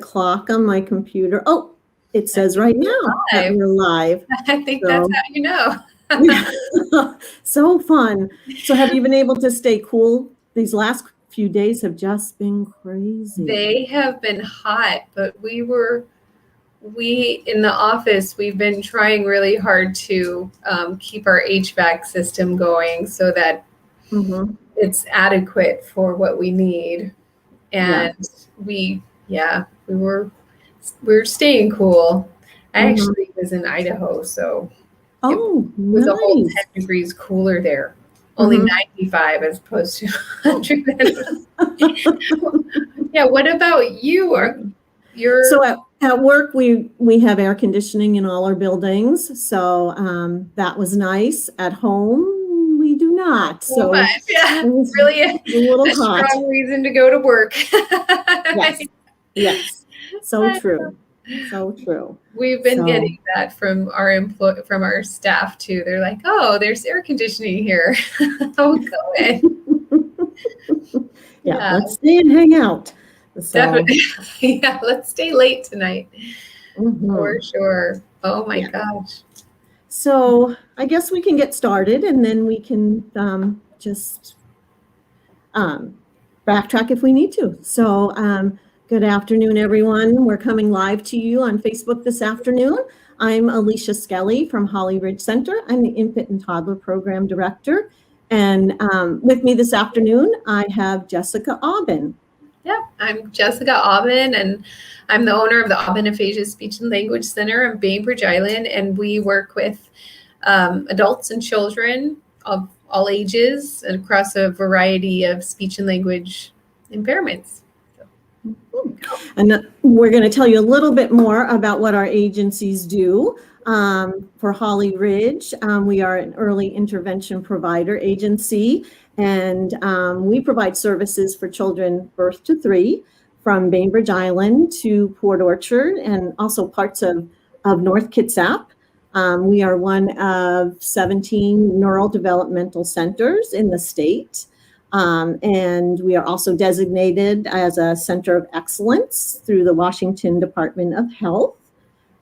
clock on my computer. Oh, it says right now that we're live. I think that's how you know. So fun. So have you been able to stay cool? These last few days have just been crazy. They have been hot, but we in the office, we've been trying really hard to keep our HVAC system going so that it's adequate for what we need. And we're staying cool. I actually was in Idaho, so it was a whole 10 degrees cooler there. Only 95 as opposed to 100. Yeah, what about you? So at work, we have air conditioning in all our buildings. So that was nice. At home, we do not. So yeah, really a strong reason to go to work. Yes. So true. So true. We've been getting that from our staff too. They're like, "Oh, there's air conditioning here. I'll go in." Yeah, let's stay and hang out. So. Definitely. Yeah, let's stay late tonight. For sure. Oh my gosh. So I guess we can get started, and then we can just backtrack if we need to. So good afternoon, everyone. We're coming live to you on Facebook this afternoon. I'm Alicia Skelly from Holly Ridge Center. I'm the Infant and Toddler Program Director. And with me this afternoon, I have Jessica Aubin. Yeah, I'm Jessica Aubin, and I'm the owner of the Aubin Aphasia Speech and Language Center in Bainbridge Island, and we work with adults and children of all ages and across a variety of speech and language impairments. And we're going to tell you a little bit more about what our agencies do. For Holly Ridge, we are an early intervention provider agency, and we provide services for children birth to 3 from Bainbridge Island to Port Orchard and also parts of North Kitsap. We are one of 17 neural developmental centers in the state. And we are also designated as a center of excellence through the Washington Department of Health.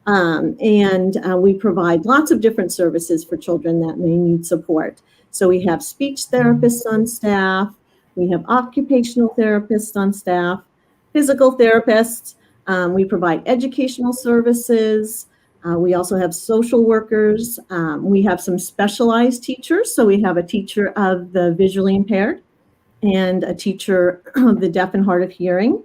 And we provide lots of different services for children that may need support. So we have speech therapists on staff, we have occupational therapists on staff, physical therapists, we provide educational services, we also have social workers, we have some specialized teachers. So we have a teacher of the visually impaired and a teacher of the deaf and hard of hearing.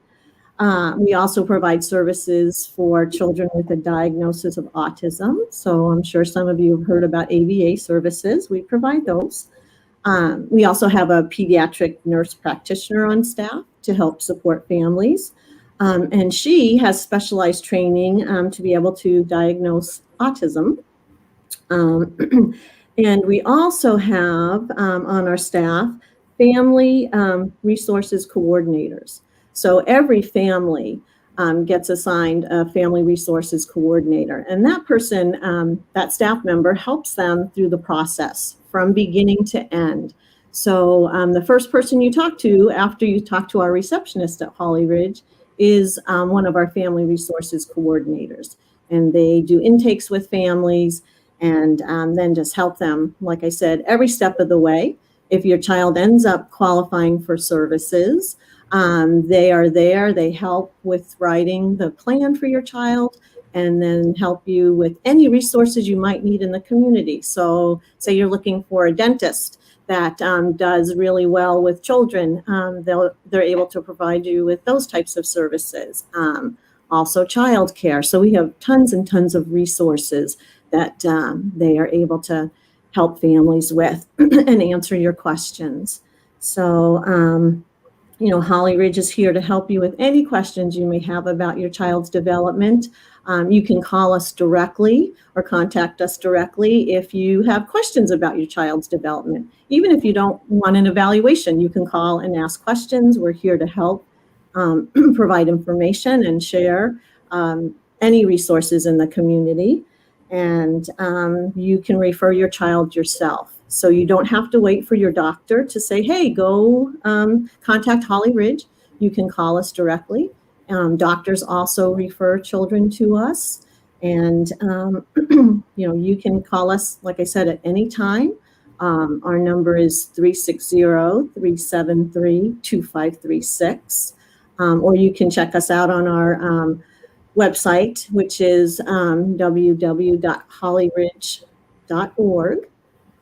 We also provide services for children with a diagnosis of autism. So I'm sure some of you have heard about ABA services. We provide those. We also have a pediatric nurse practitioner on staff to help support families. And she has specialized training to be able to diagnose autism. And we also have on our staff family resources coordinators. So every family gets assigned a family resources coordinator, and that person, that staff member, helps them through the process from beginning to end. So the first person you talk to after you talk to our receptionist at Holly Ridge is one of our family resources coordinators, and they do intakes with families and then just help them, like I said, every step of the way. If your child ends up qualifying for services, they are there. They help with writing the plan for your child and then help you with any resources you might need in the community. So say you're looking for a dentist that does really well with children, they're able to provide you with those types of services. Also childcare. So we have tons and tons of resources that they are able to help families with and answer your questions. So, Holly Ridge is here to help you with any questions you may have about your child's development. You can call us directly or contact us directly if you have questions about your child's development. Even if you don't want an evaluation, you can call and ask questions. We're here to help provide information and share any resources in the community. And you can refer your child yourself. So you don't have to wait for your doctor to say, hey, go contact Holly Ridge. You can call us directly Doctors also refer children to us. And, you can call us, like I said, at any time. Our number is 360-373-2536. Or you can check us out on our website, which is www.hollyridge.org.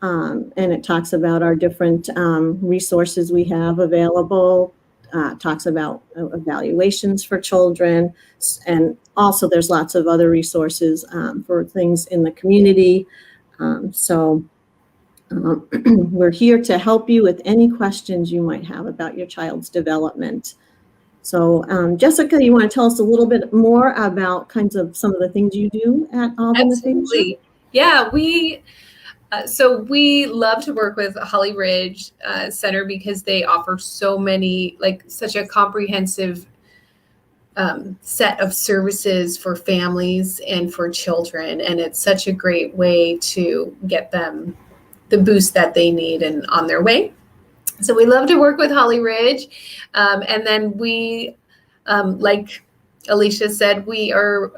And it talks about our different resources we have available, talks about evaluations for children, and also there's lots of other resources for things in the community. We're here to help you with any questions you might have about your child's development. So, Jessica, you want to tell us a little bit more about kinds of some of the things you do at Aubin? Absolutely. Yeah, we love to work with Holly Ridge Center because they offer so many, such a comprehensive set of services for families and for children. And it's such a great way to get them the boost that they need and on their way. So we love to work with Holly Ridge. And then we, like Alicia said, we are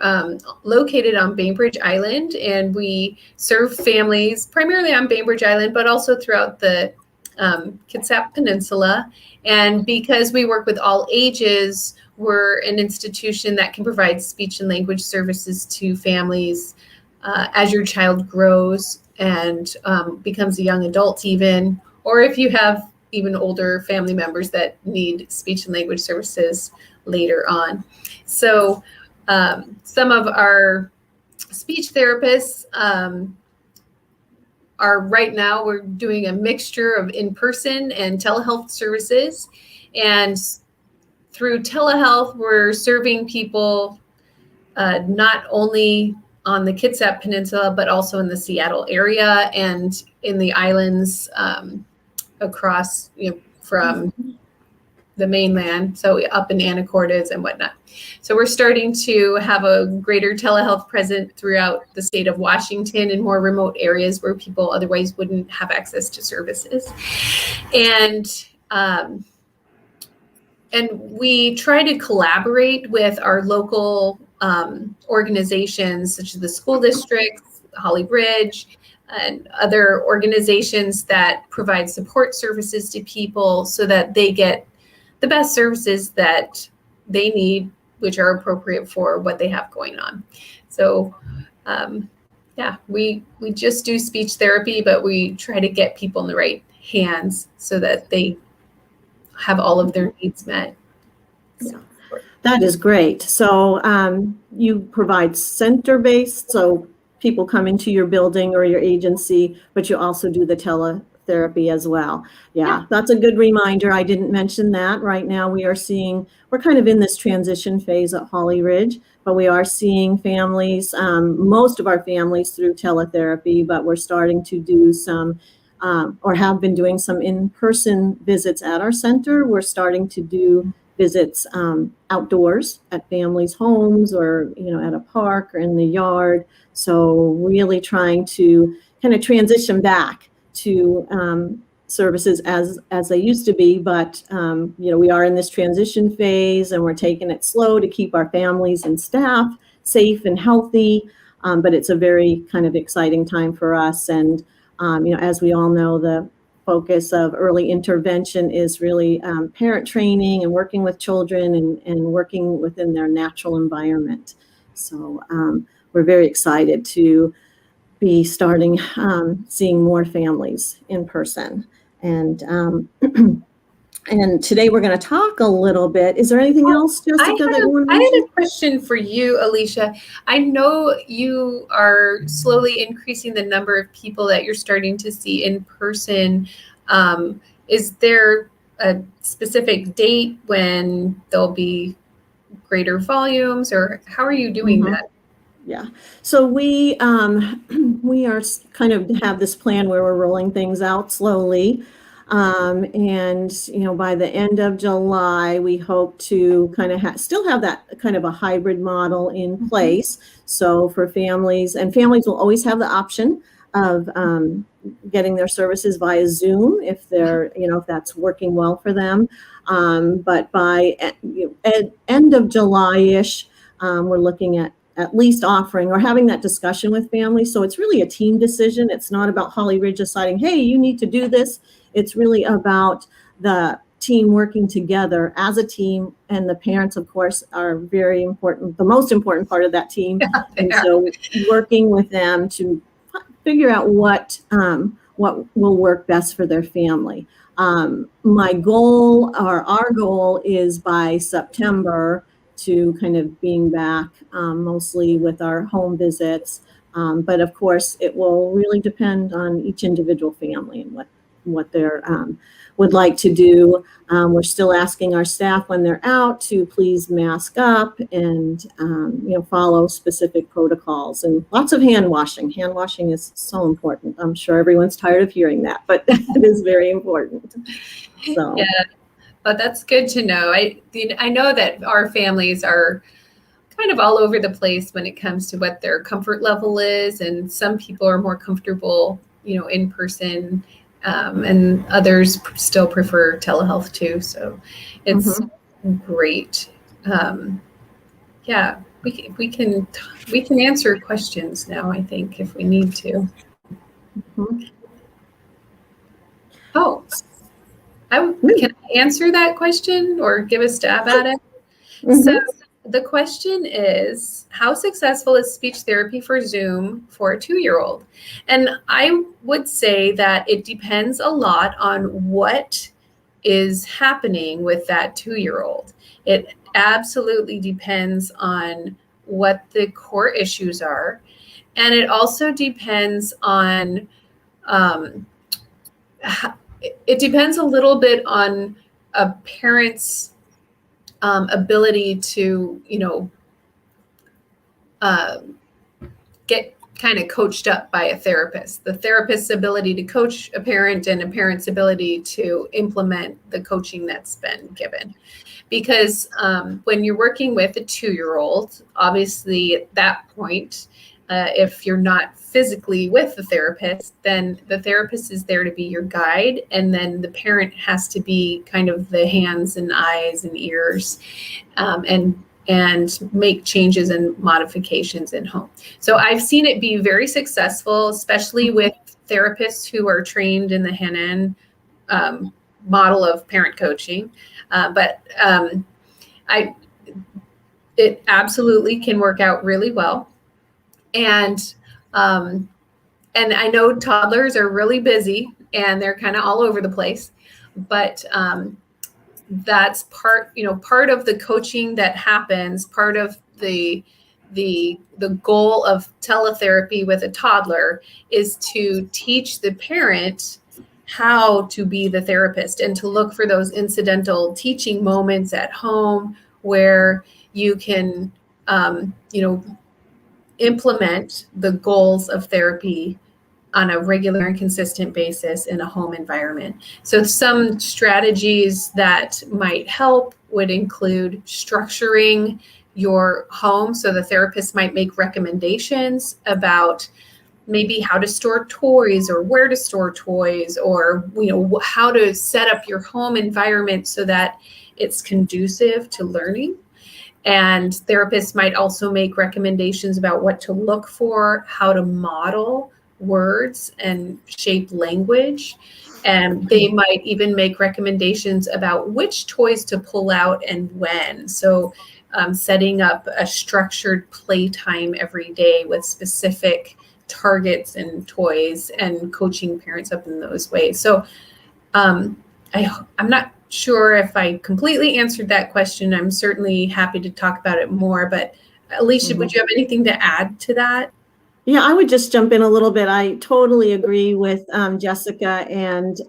located on Bainbridge Island, and we serve families primarily on Bainbridge Island, but also throughout the Kitsap Peninsula. And because we work with all ages, we're an institution that can provide speech and language services to families as your child grows and becomes a young adult even, or if you have even older family members that need speech and language services later on. So some of our speech therapists are right now, we're doing a mixture of in-person and telehealth services. And through telehealth, we're serving people not only on the Kitsap Peninsula, but also in the Seattle area and in the islands across, from the mainland, so up in Anacortes and whatnot. So we're starting to have a greater telehealth present throughout the state of Washington in more remote areas where people otherwise wouldn't have access to services. And we try to collaborate with our local organizations, such as the school districts, Holly Ridge, and other organizations that provide support services to people so that they get the best services that they need, which are appropriate for what they have going on. So we just do speech therapy, but we try to get people in the right hands so that they have all of their needs met. Yeah. That is great. So you provide center-based, so people come into your building or your agency, but you also do the teletherapy as well. Yeah, that's a good reminder. I didn't mention that. Right now we're kind of in this transition phase at Holly Ridge, but we are seeing families, most of our families through teletherapy, but we're starting to do some or have been doing some in-person visits at our center. We're starting to do visits outdoors at families' homes or, at a park or in the yard. So really trying to kind of transition back to services as they used to be. But, we are in this transition phase and we're taking it slow to keep our families and staff safe and healthy. But it's a very kind of exciting time for us. And, as we all know, the focus of early intervention is really parent training and working with children and working within their natural environment. So we're very excited to be starting seeing more families in person. And and today we're going to talk a little bit. Is there anything else, Jessica, that you want to mention? I had a question for you, Alicia. I know you are slowly increasing the number of people that you're starting to see in person. Is there a specific date when there'll be greater volumes, or how are you doing that? Yeah. So we are kind of have this plan where we're rolling things out slowly. And, by the end of July, we hope to kind of still have that kind of a hybrid model in place. So for families will always have the option of getting their services via Zoom if they're, if that's working well for them. But by end of July-ish, we're looking at least offering or having that discussion with families. So it's really a team decision. It's not about Holly Ridge deciding, hey, you need to do this. It's really about the team working together as a team, and the parents, of course, are very important, the most important part of that team. And so working with them to figure out what will work best for their family. My goal, or our goal, is by September to kind of being back mostly with our home visits. But of course, it will really depend on each individual family and what they would like to do. We're still asking our staff when they're out to please mask up and follow specific protocols, and lots of hand washing. Hand washing is so important. I'm sure everyone's tired of hearing that, but it is very important. So. Yeah, but that's good to know. I know that our families are kind of all over the place when it comes to what their comfort level is, and some people are more comfortable, in person. And others still prefer telehealth too. So it's great. Yeah, we can answer questions now, I think, if we need to. Oh, can I answer that question or give a stab at it? So the question is, how successful is speech therapy for Zoom for a 2-year-old? And I would say that it depends a lot on what is happening with that 2-year-old. It absolutely depends on what the core issues are. And it also depends on, it depends a little bit on a parent's ability to, get kind of coached up by a therapist. The therapist's ability to coach a parent, and a parent's ability to implement the coaching that's been given. Because when you're working with a 2-year-old, obviously at that point, if you're not physically with the therapist, then the therapist is there to be your guide, and then the parent has to be kind of the hands and eyes and ears, and make changes and modifications in home. So I've seen it be very successful, especially with therapists who are trained in the Hanan model of parent coaching. But it absolutely can work out really well. And I know toddlers are really busy and they're kind of all over the place, but that's part of the coaching that happens. Part of the goal of teletherapy with a toddler is to teach the parent how to be the therapist, and to look for those incidental teaching moments at home where you can, implement the goals of therapy on a regular and consistent basis in a home environment. So some strategies that might help would include structuring your home. So the therapist might make recommendations about maybe how to store toys, or where to store toys, or how to set up your home environment so that it's conducive to learning. And therapists might also make recommendations about what to look for, how to model words and shape language. And they might even make recommendations about which toys to pull out and when. So setting up a structured playtime every day with specific targets and toys, and coaching parents up in those ways. So I'm not sure if I completely answered that question. I'm certainly happy to talk about it more, but Alicia, would you have anything to add to that? Yeah, I would just jump in a little bit. I totally agree with Jessica, and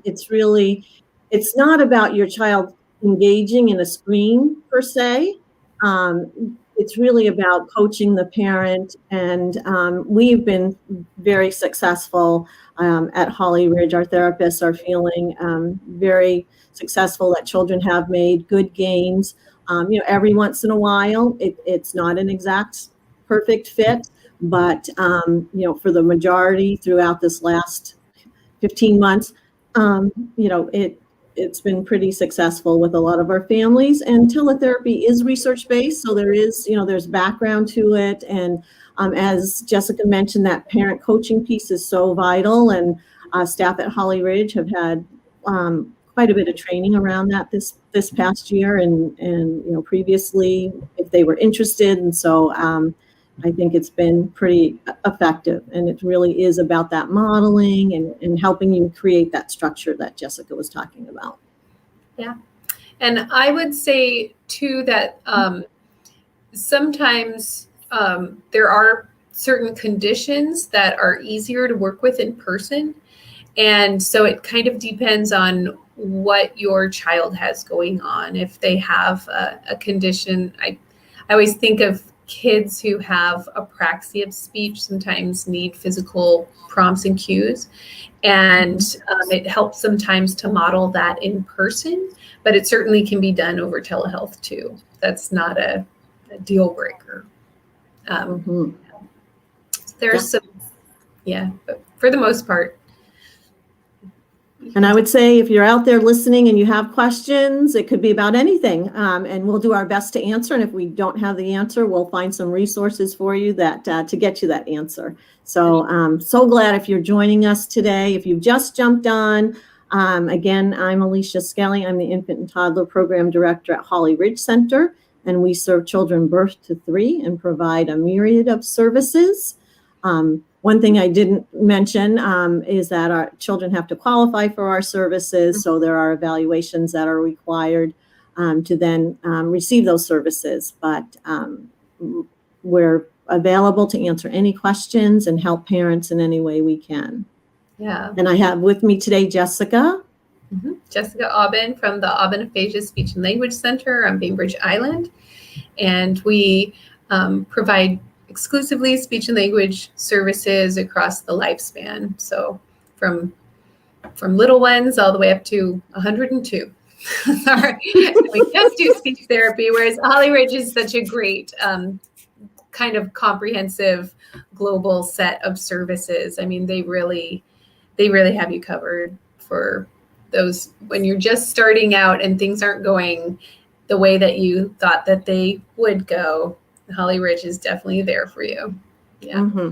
it's not about your child engaging in a screen per se. It's really about coaching the parent, and we've been very successful at Holly Ridge. Our therapists are feeling very successful that children have made good gains. Every once in a while, it's not an exact perfect fit, but for the majority throughout this last 15 months, it's been pretty successful with a lot of our families. And teletherapy is research-based, so there is, there's background to it. And as Jessica mentioned, that parent coaching piece is so vital. And staff at Holly Ridge have had quite a bit of training around that this past year, and previously if they were interested. And so I think it's been pretty effective, and it really is about that modeling and helping you create that structure that Jessica was talking about. Yeah. And I would say too that sometimes there are certain conditions that are easier to work with in person. And so it kind of depends on what your child has going on. If they have a condition, I always think of kids who have apraxia of speech sometimes need physical prompts and cues. And it helps sometimes to model that in person, but it certainly can be done over telehealth too. That's not a deal breaker. There's some, but for the most part. And I would say if you're out there listening and you have questions, it could be about anything, and we'll do our best to answer. And if we don't have the answer, we'll find some resources for you that to get you that answer. So so glad if you're joining us today. If you've just jumped on, again, I'm Alicia Skelly. I'm the Infant and Toddler Program Director at Holly Ridge Center, and we serve children birth to 3 and provide a myriad of services. One thing I didn't mention is that our children have to qualify for our services. So there are evaluations that are required to then receive those services. But we're available to answer any questions and help parents in any way we can. Yeah. And I have with me today Jessica. Jessica Aubin from the Aubin Aphasia Speech and Language Center on Bainbridge Island. And we provide exclusively speech and language services across the lifespan. So from little ones all the way up to 102. Sorry, we just do speech therapy, whereas Holly Ridge is such a great kind of comprehensive global set of services. I mean, they really have you covered for those when you're just starting out and things aren't going the way that you thought that they would go. Holly Ridge is definitely there for you. Yeah.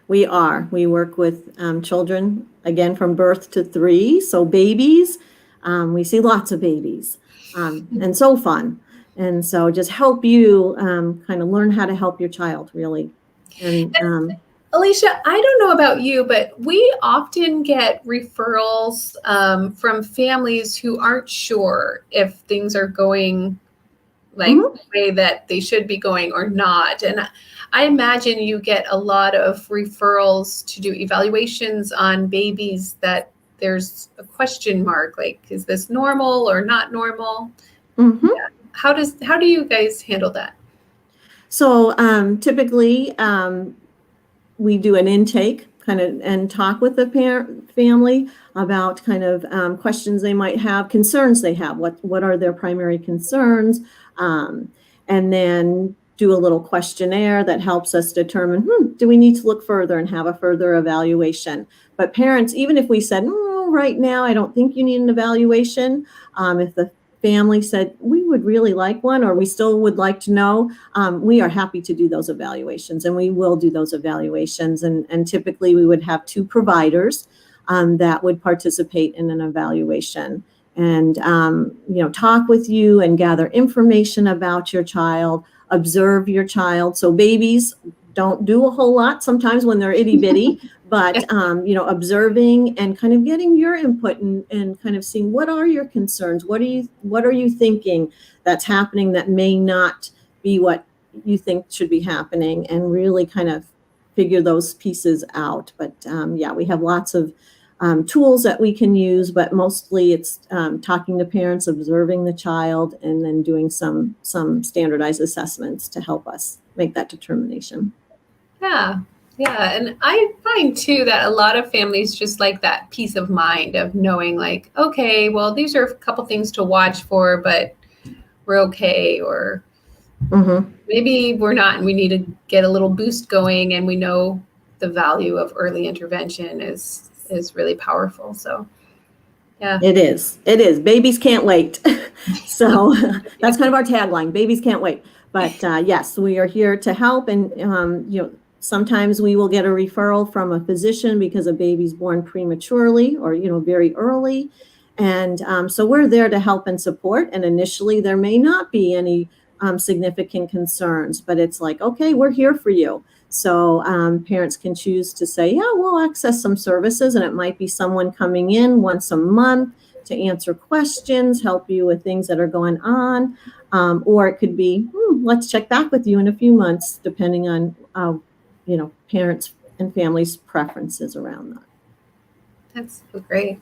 We are. We work with children, again, from birth to 3. So babies, we see lots of babies, and so fun. And so just help you kind of learn how to help your child, really. And Alicia, I don't know about you, but we often get referrals from families who aren't sure if things are going like the way that they should be going or not. And I imagine you get a lot of referrals to do evaluations on babies that there's a question mark, like, is this normal or not normal? Yeah. How do you guys handle that? So typically we do an intake kind of and talk with the family about kind of questions they might have, concerns they have, what are their primary concerns, and then do a little questionnaire that helps us determine, do we need to look further and have a further evaluation? But parents, even if we said, right now, I don't think you need an evaluation, if the family said, we would really like one, or we still would like to know, we are happy to do those evaluations, and we will do those evaluations. And typically we would have 2 providers that would participate in an evaluation and, talk with you and gather information about your child, observe your child. So babies don't do a whole lot sometimes when they're itty bitty, but, observing and kind of getting your input and kind of seeing what are your concerns? What are you thinking that's happening that may not be what you think should be happening, and really kind of figure those pieces out. But we have lots of tools that we can use, but mostly it's talking to parents, observing the child, and then doing some standardized assessments to help us make that determination. Yeah, and I find too that a lot of families just like that peace of mind of knowing, like, okay, well, these are a couple things to watch for, but we're okay, or maybe we're not, and we need to get a little boost going, and we know the value of early intervention is really powerful. So Yeah. It is. It is. Babies can't wait. So that's kind of our tagline. Babies can't wait. But yes, we are here to help. And sometimes we will get a referral from a physician because a baby's born prematurely or very early. And so we're there to help and support. And initially, there may not be any significant concerns, but it's like, okay, we're here for you. So parents can choose to say, yeah, we'll access some services, and it might be someone coming in once a month to answer questions, help you with things that are going on, or it could be, let's check back with you in a few months, depending on parents and families' preferences around that. That's so great.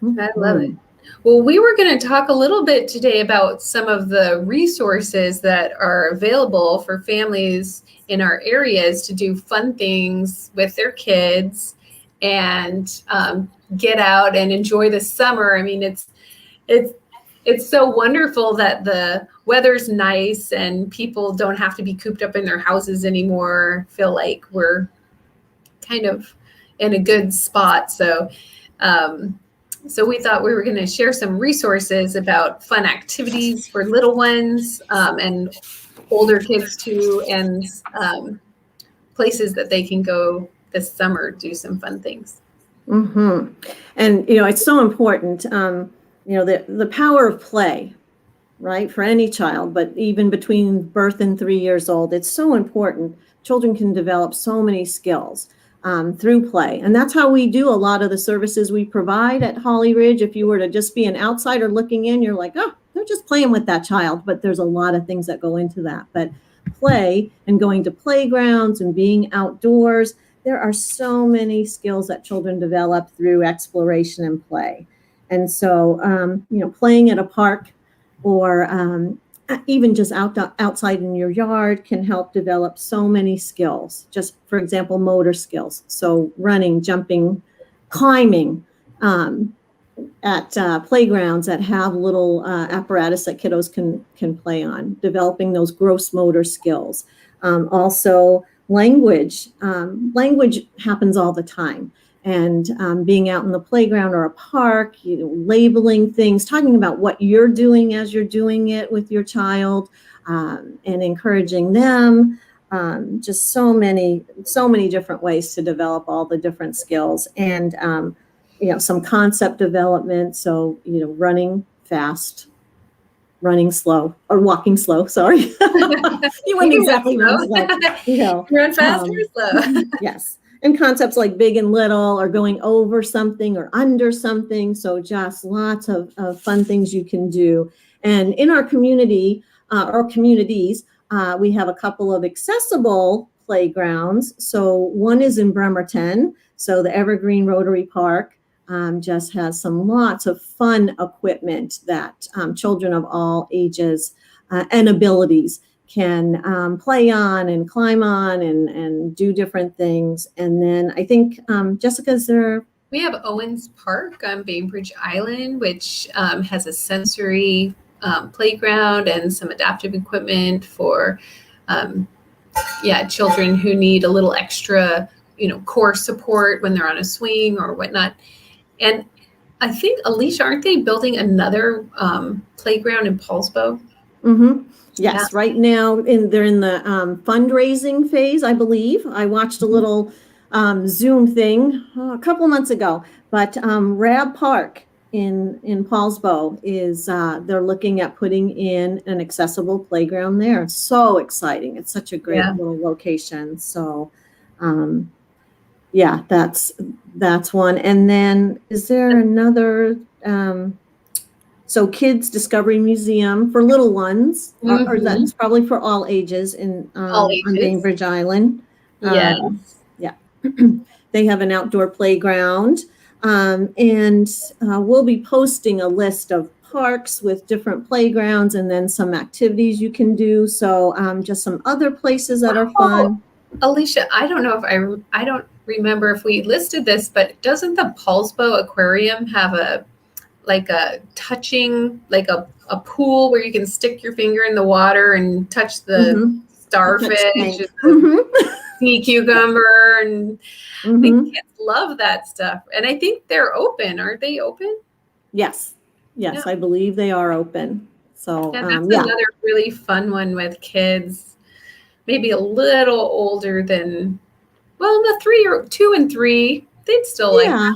Mm-hmm. I love it. Well, we were going to talk a little bit today about some of the resources that are available for families in our areas to do fun things with their kids and get out and enjoy the summer. I mean, it's so wonderful that the weather's nice and people don't have to be cooped up in their houses anymore. Feel like we're kind of in a good spot. So we thought we were going to share some resources about fun activities for little ones and older kids too, and places that they can go this summer, do some fun things. Mm-hmm. And, it's so important, the power of play, right, for any child, but even between birth and 3 years old, it's so important. Children can develop so many skills through play. And that's how we do a lot of the services we provide at Holly Ridge. If you were to just be an outsider looking in, you're like, oh, they're just playing with that child. But there's a lot of things that go into that. But play and going to playgrounds and being outdoors, there are so many skills that children develop through exploration and play. And so, playing at a park or even just outside in your yard can help develop so many skills. Just, for example, motor skills. So running, jumping, climbing at playgrounds that have little apparatus that kiddos can play on, developing those gross motor skills. Also, language. Language happens all the time. And being out in the playground or a park, labeling things, talking about what you're doing as you're doing it with your child, and encouraging them. Just so many different ways to develop all the different skills, and some concept development. So running fast, running slow, or walking slow. Sorry, you wouldn't exactly run slow. Run fast or slow. Yes. And concepts like big and little, or going over something or under something. So just lots of fun things you can do. And in our community or communities, we have a couple of accessible playgrounds. So one is in Bremerton. So the Evergreen Rotary Park just has lots of fun equipment that children of all ages and abilities can play on and climb on and do different things. And then I think, Jessica's there. We have Owens Park on Bainbridge Island, which has a sensory playground and some adaptive equipment for children who need a little extra, core support when they're on a swing or whatnot. And I think, Alicia, aren't they building another playground in Paulsbo? Mm-hmm. Yes, yeah. Right now they're in the fundraising phase, I believe. I watched a little Zoom thing a couple months ago, but Rab Park in Paulsbo is they're looking at putting in an accessible playground there. So exciting! It's such a great little location. So, that's one. And then is there another? So Kids Discovery Museum for little ones, or that's probably for all ages on Bainbridge Island. Yes. They have an outdoor playground, and we'll be posting a list of parks with different playgrounds and then some activities you can do. So just some other places that are fun. Alicia, I don't know if I don't remember if we listed this, but doesn't the Paulsbo Aquarium have a touching, like a pool where you can stick your finger in the water and touch the starfish and the sea cucumber, and I think kids love that stuff. And I think they're open. Aren't they open? Yes. Yes, Yeah. I believe they are open. So, Yeah, that's yeah. another really fun one with kids, maybe a little older than, well, the 2 and 3, they'd still like Yeah.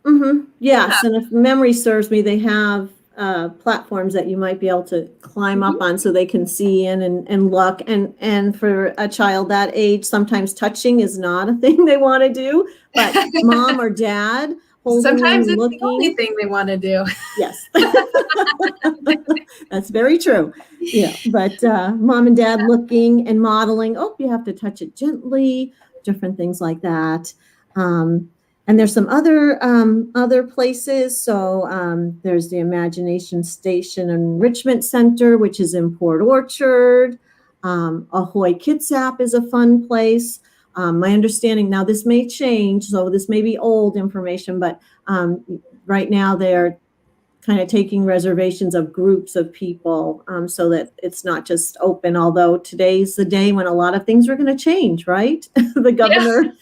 that. Yes. And if memory serves me, they have platforms that you might be able to climb Yeah. up on so they can see in and look. And for a child that age, sometimes touching is not a thing they want to do, but mom or dad holding them Sometimes and it's the only looking. thing they want to do. Yes. That's very true. Yeah. But mom and dad looking and modeling, oh, you have to touch it gently, different things like that. And there's some other places. So there's the Imagination Station Enrichment Center, which is in Port Orchard. Ahoy Kitsap is a fun place. My understanding now, this may change, so this may be old information, but right now they're kind of taking reservations of groups of people so that it's not just open, although today's the day when a lot of things are going to change, right? The governor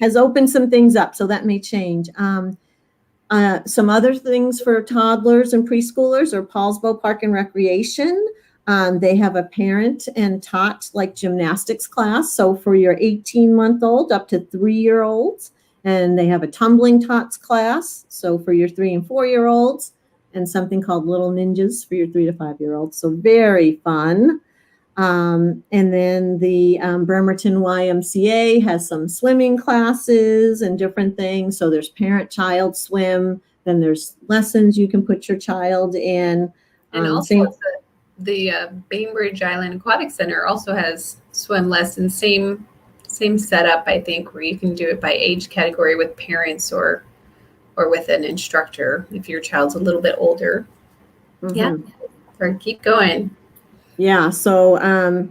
has opened some things up, so that may change. Some other things for toddlers and preschoolers are Paulsbo Park and Recreation. They have a parent and tot like gymnastics class. So for your 18-month-old up to 3-year-olds, and they have a tumbling tots class. So for your 3 and 4-year-olds, and something called Little Ninjas for your 3 to 5-year-olds. So very fun. And then the Bremerton YMCA has some swimming classes and different things. So there's parent-child swim. Then there's lessons you can put your child in. And also the Bainbridge Island Aquatic Center also has swim lessons. Same setup, I think, where you can do it by age category with parents or with an instructor if your child's a little bit older. Yeah, or keep going. Yeah, so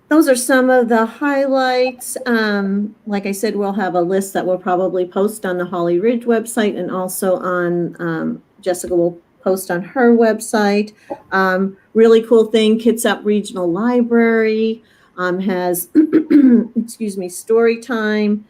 those are some of the highlights. Like I said, we'll have a list that we'll probably post on the Holly Ridge website, and also on Jessica will post on her website. Really cool thing, Kitsap Regional Library has, excuse me, story time,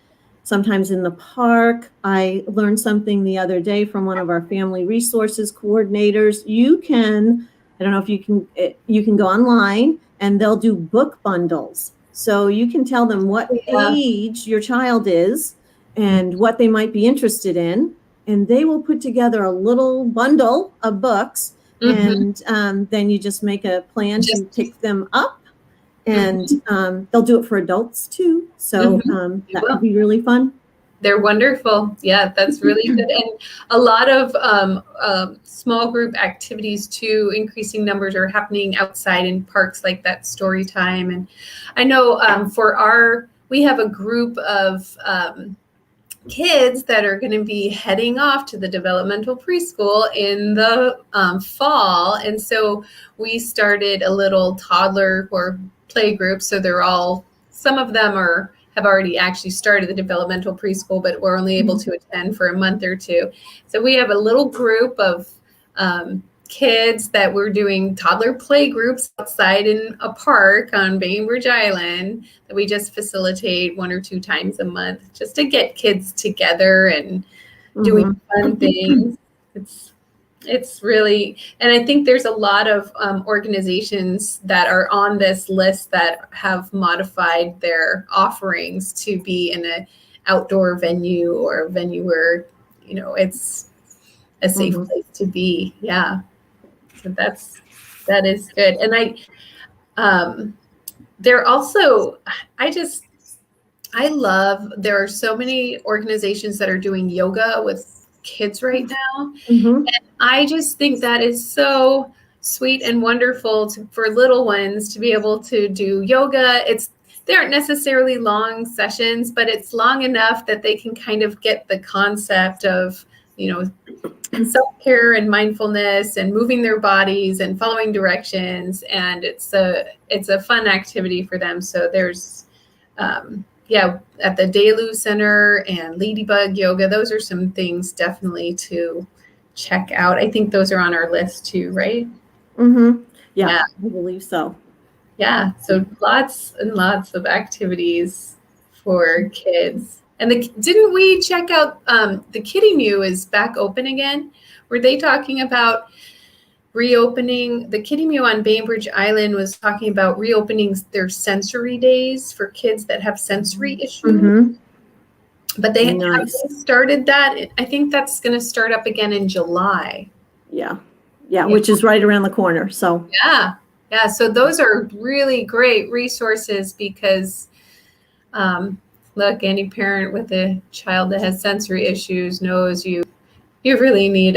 sometimes in the park. I learned something the other day from one of our family resources coordinators. I don't know if you can go online and they'll do book bundles. So you can tell them what age your child is and what they might be interested in. And they will put together a little bundle of books. And then you just make a plan to pick them up. And they'll do it for adults too. So that could be really fun. They're wonderful. Yeah, that's really good. And a lot of small group activities too, increasing numbers are happening outside in parks like that story time. And I know we have a group of kids that are going to be heading off to the developmental preschool in the fall. And so we started a little toddler or play group. So some of them have already actually started the developmental preschool, but we're only able to attend for a month or two. So we have a little group of kids that we're doing toddler play groups outside in a park on Bainbridge Island that we just facilitate 1 or 2 times a month just to get kids together and doing fun things. It's really, and I think there's a lot of organizations that are on this list that have modified their offerings to be in an outdoor venue or a venue where, it's a safe place to be. Yeah. So that is good. And there are so many organizations that are doing yoga with kids right now. And I just think that is so sweet and wonderful for little ones to be able to do yoga. They aren't necessarily long sessions, but it's long enough that they can kind of get the concept of, self-care and mindfulness and moving their bodies and following directions. And it's a fun activity for them. So there's, at the Delu Center and Ladybug Yoga, those are some things definitely to check out. I think those are on our list too, right? Yeah, I believe so. Yeah, so lots and lots of activities for kids. And didn't we check out the Kitty Mew is back open again? were they talking about reopening? The Kiddie Mew on Bainbridge Island was talking about reopening their sensory days for kids that have sensory issues. Mm-hmm. But they Nice. haven't started that. I think that's going to start up again in July. Yeah, which is right around the corner. So yeah. So those are really great resources because, look, any parent with a child that has sensory issues knows you really need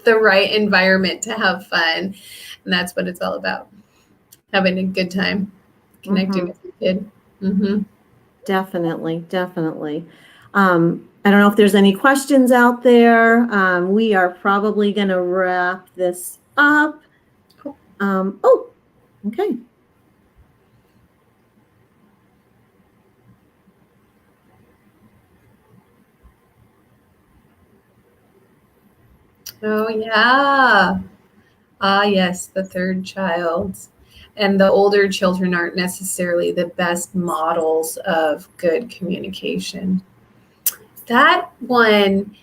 the right environment to have fun, and that's what it's all about. Having a good time, connecting with your kid. Mm-hmm. Definitely. I don't know if there's any questions out there. We are probably going to wrap this up. Okay. Oh, yeah. Yes, the third child. And the older children aren't necessarily the best models of good communication. That one.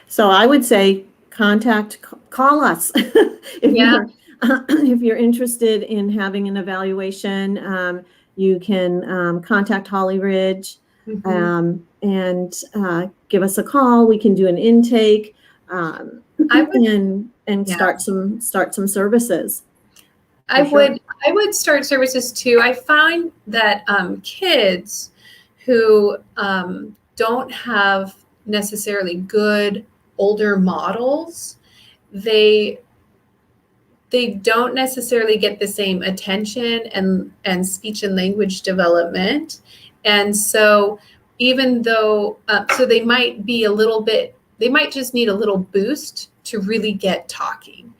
So I would say call us if you're interested in having an evaluation. You can contact Holly Ridge and give us a call. We can do an intake and start some services. I would start services too. I find that kids who don't have necessarily good older models, they don't necessarily get the same attention and speech and language development. And so even though, so they might be they might just need a little boost to really get talking.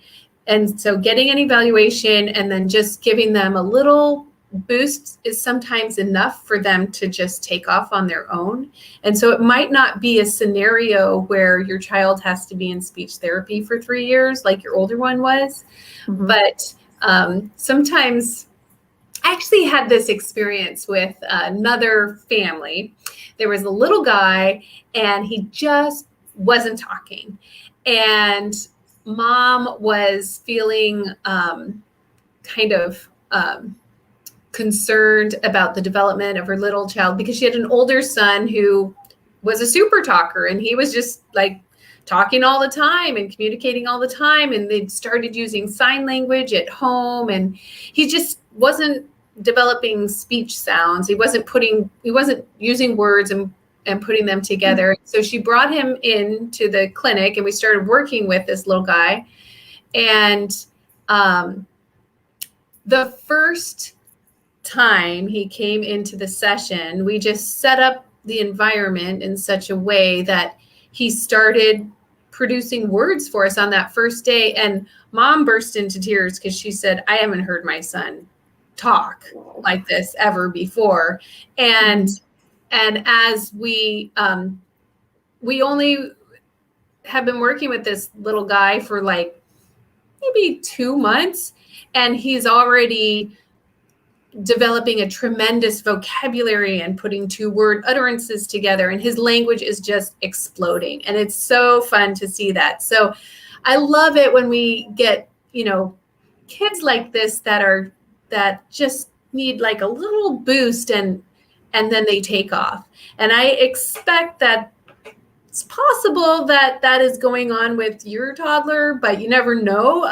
And so getting an evaluation and then just giving them a little boost is sometimes enough for them to just take off on their own. And so it might not be a scenario where your child has to be in speech therapy for 3 years like your older one was. Mm-hmm. But sometimes I actually had this experience with another family. There was a little guy and he just wasn't talking. And mom was feeling kind of concerned about the development of her little child because she had an older son who was a super talker, and he was just like talking all the time and communicating all the time. And they'd started using sign language at home, and he just wasn't developing speech sounds. He wasn't using words and putting them together. So she brought him into the clinic, and we started working with this little guy. And the first time he came into the session, we just set up the environment in such a way that he started producing words for us on that first day. And mom burst into tears because she said, I haven't heard my son talk like this ever before. And as we only have been working with this little guy for like maybe 2 months, and he's already developing a tremendous vocabulary and putting 2-word utterances together, and his language is just exploding. And it's so fun to see that. So I love it when we get, kids like this that just need like a little boost and then they take off. And I expect that it's possible that that is going on with your toddler, but you never know.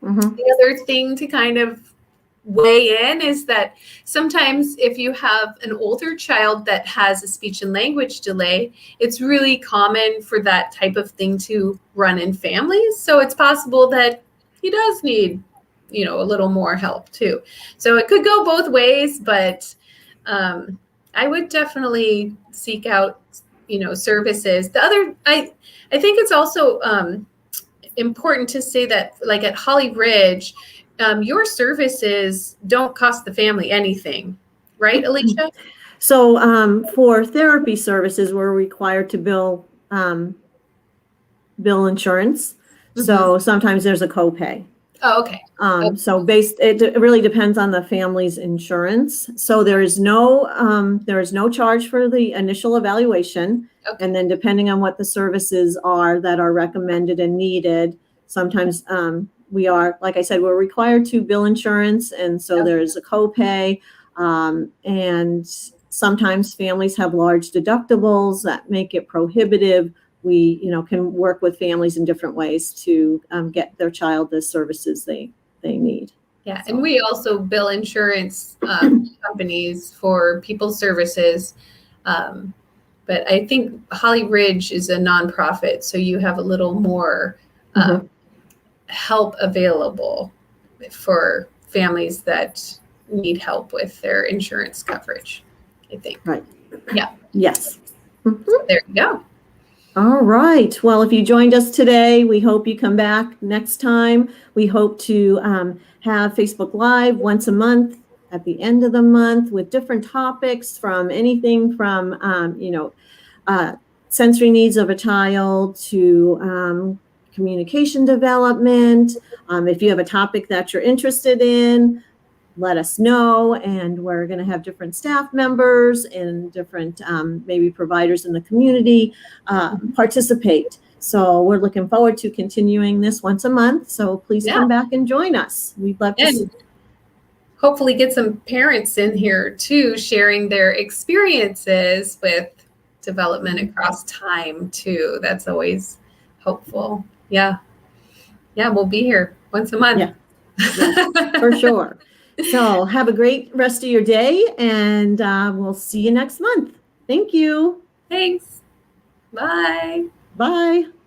The other thing to kind of weigh in is that sometimes if you have an older child that has a speech and language delay, it's really common for that type of thing to run in families. So it's possible that he does need, a little more help too. So it could go both ways, but I would definitely seek out, services. I think it's also important to say that, like at Holly Ridge, your services don't cost the family anything, right, Alicia? So for therapy services, we're required to bill insurance. So sometimes there's a copay. Oh, okay. So it really depends on the family's insurance. So there is no charge for the initial evaluation. Okay. And then depending on what the services are that are recommended and needed, sometimes we are, like I said, we're required to bill insurance. And so there's a copay. And sometimes families have large deductibles that make it prohibitive. We, can work with families in different ways to get their child the services they need. Yeah, So. and we also bill insurance companies for people's services. But I think Holly Ridge is a nonprofit, so you have a little more help available for families that need help with their insurance coverage, I think. Right. Yeah. Yes. Mm-hmm. So there you go. All right. Well, if you joined us today, we hope you come back next time. We hope to have Facebook Live once a month at the end of the month with different topics, from anything from, sensory needs of a child to communication development. If you have a topic that you're interested in, let us know, and we're going to have different staff members and different maybe providers in the community participate. So we're looking forward to continuing this once a month. So please come back and join us. We'd love to see. Hopefully get some parents in here too, sharing their experiences with development across time too. That's always hopeful. Yeah, we'll be here once a month. Yeah, for sure. So have a great rest of your day, and we'll see you next month. Thank you. Thanks. Bye. Bye.